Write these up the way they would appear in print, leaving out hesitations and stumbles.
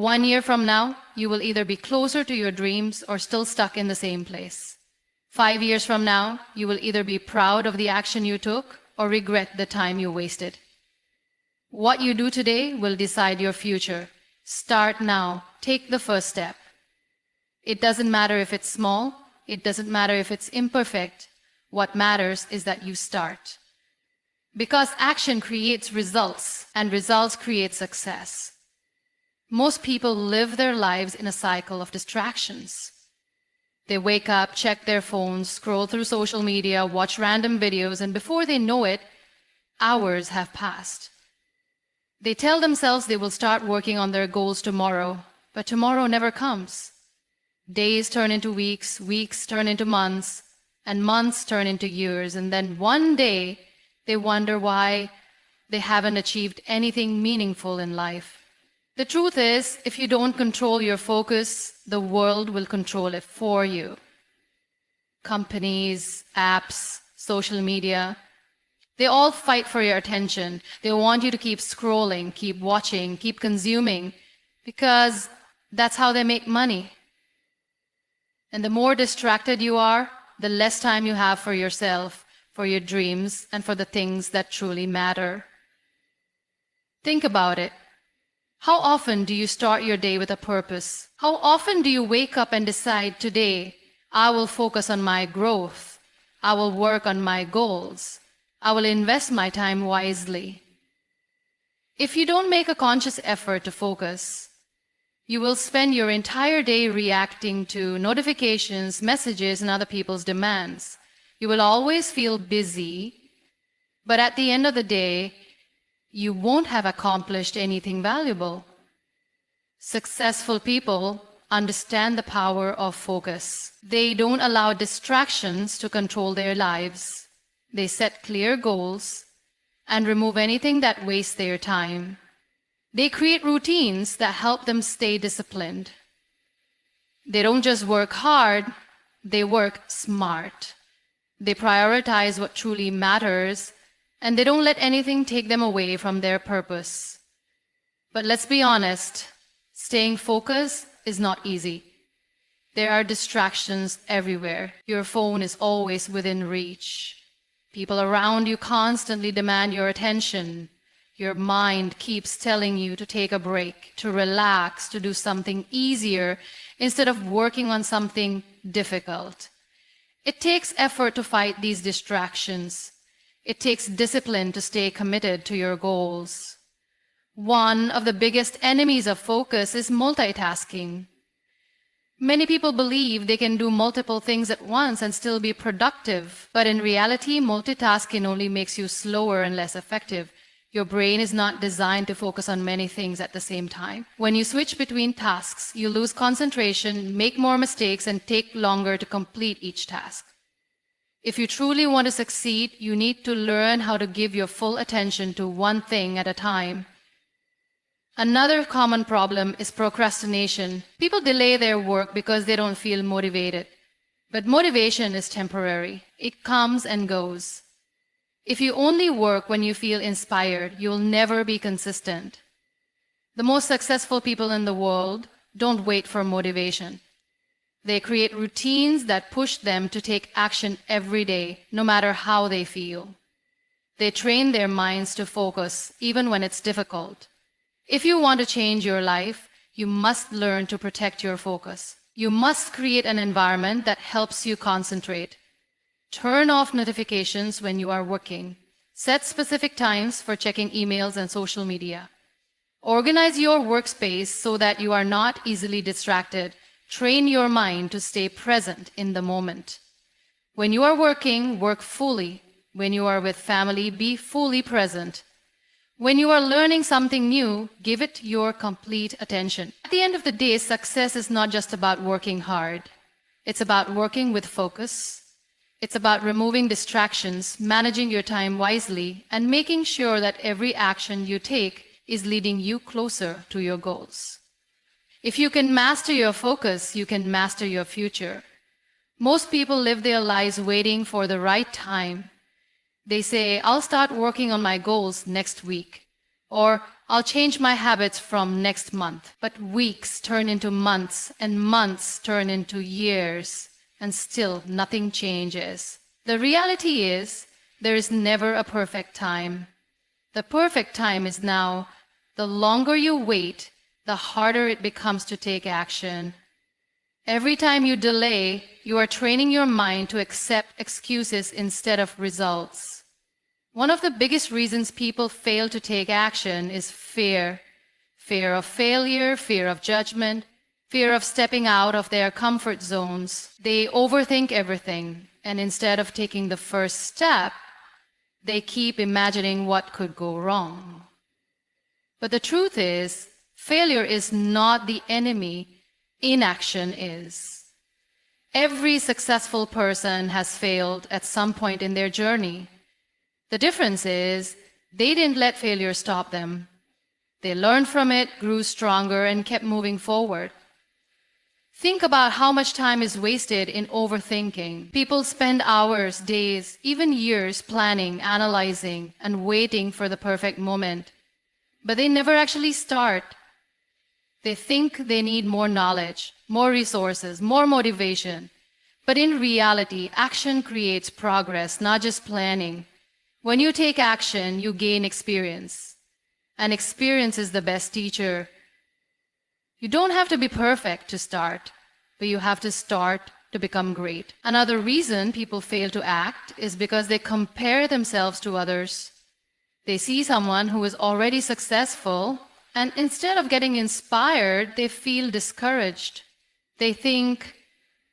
1 year from now, you will either be closer to your dreams or still stuck in the same place. 5 years from now, you will either be proud of the action you took or regret the time you wasted. What you do today will decide your future. Start now. Take the first step. It doesn't matter if it's small. It doesn't matter if it's imperfect. What matters is that you start. Because action creates results, and results create success. Most people live their lives in a cycle of distractions. They wake up, check their phones, scroll through social media, watch random videos, and before they know it, hours have passed. They tell themselves they will start working on their goals tomorrow, but tomorrow never comes. Days turn into weeks, weeks turn into months, and months turn into years, and then one day they wonder why they haven't achieved anything meaningful in life. The truth is, if you don't control your focus, the world will control it for you. Companies, apps, social media, they all fight for your attention. They want you to keep scrolling, keep watching, keep consuming, because that's how they make money. And the more distracted you are, the less time you have for yourself, for your dreams, and for the things that truly matter. Think about it. How often do you start your day with a purpose? How often do you wake up and decide, today, I will focus on my growth. I will work on my goals. I will invest my time wisely. If you don't make a conscious effort to focus, you will spend your entire day reacting to notifications, messages, and other people's demands. You will always feel busy, but at the end of the day, you won't have accomplished anything valuable. Successful people understand the power of focus. They don't allow distractions to control their lives. They set clear goals and remove anything that wastes their time. They create routines that help them stay disciplined. They don't just work hard, they work smart. They prioritize what truly matters, and they don't let anything take them away from their purpose. But let's be honest, staying focused is not easy. There are distractions everywhere. Your phone is always within reach. People around you constantly demand your attention. Your mind keeps telling you to take a break, to relax, to do something easier instead of working on something difficult. It takes effort to fight these distractions. It takes discipline to stay committed to your goals. One of the biggest enemies of focus is multitasking. Many people believe they can do multiple things at once and still be productive, but in reality, multitasking only makes you slower and less effective. Your brain is not designed to focus on many things at the same time. When you switch between tasks, you lose concentration, make more mistakes, and take longer to complete each task. If you truly want to succeed, you need to learn how to give your full attention to one thing at a time. Another common problem is procrastination. People delay their work because they don't feel motivated. But motivation is temporary. It comes and goes. If you only work when you feel inspired, you'll never be consistent. The most successful people in the world don't wait for motivation. They create routines that push them to take action every day, no matter how they feel. They train their minds to focus, even when it's difficult. If you want to change your life, you must learn to protect your focus. You must create an environment that helps you concentrate. Turn off notifications when you are working. Set specific times for checking emails and social media. Organize your workspace so that you are not easily distracted. Train your mind to stay present in the moment. When you are working, work fully. When you are with family, be fully present. When you are learning something new, give it your complete attention. At the end of the day, success is not just about working hard. It's about working with focus. It's about removing distractions, managing your time wisely, and making sure that every action you take is leading you closer to your goals. If you can master your focus, you can master your future. Most people live their lives waiting for the right time. They say, I'll start working on my goals next week, Or I'll change my habits from next month. But weeks turn into months, and months turn into years, and still nothing changes. The reality is, there is never a perfect time. The perfect time is now. The longer you wait, the harder it becomes to take action. Every time you delay, you are training your mind to accept excuses instead of results. One of the biggest reasons people fail to take action is fear. Fear of failure, fear of judgment, fear of stepping out of their comfort zones. They overthink everything, and instead of taking the first step, they keep imagining what could go wrong. But the truth is, failure is not the enemy, inaction is. Every successful person has failed at some point in their journey. The difference is, they didn't let failure stop them. They learned from it, grew stronger, and kept moving forward. Think about how much time is wasted in overthinking. People spend hours, days, even years planning, analyzing, and waiting for the perfect moment. But they never actually start. They think they need more knowledge, more resources, more motivation. But in reality, action creates progress, not just planning. When you take action, you gain experience. And experience is the best teacher. You don't have to be perfect to start, but you have to start to become great. Another reason people fail to act is because they compare themselves to others. They see someone who is already successful, and instead of getting inspired, they feel discouraged. They think,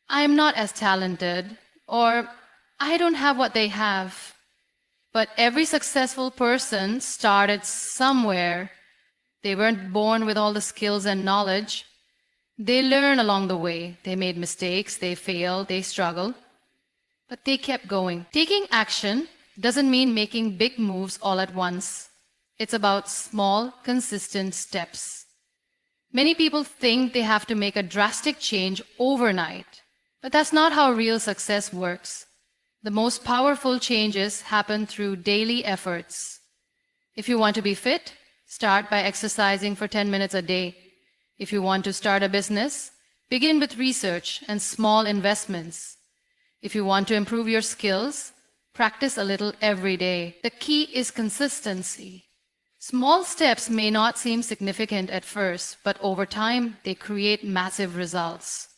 I am not as talented, or I don't have what they have. But every successful person started somewhere. They weren't born with all the skills and knowledge. They learned along the way. They made mistakes, they failed, they struggled. But they kept going. Taking action doesn't mean making big moves all at once. It's about small, consistent steps. Many people think they have to make a drastic change overnight, but that's not how real success works. The most powerful changes happen through daily efforts. If you want to be fit, start by exercising for 10 minutes a day. If you want to start a business, begin with research and small investments. If you want to improve your skills, practice a little every day. The key is consistency. Small steps may not seem significant at first, but over time, they create massive results.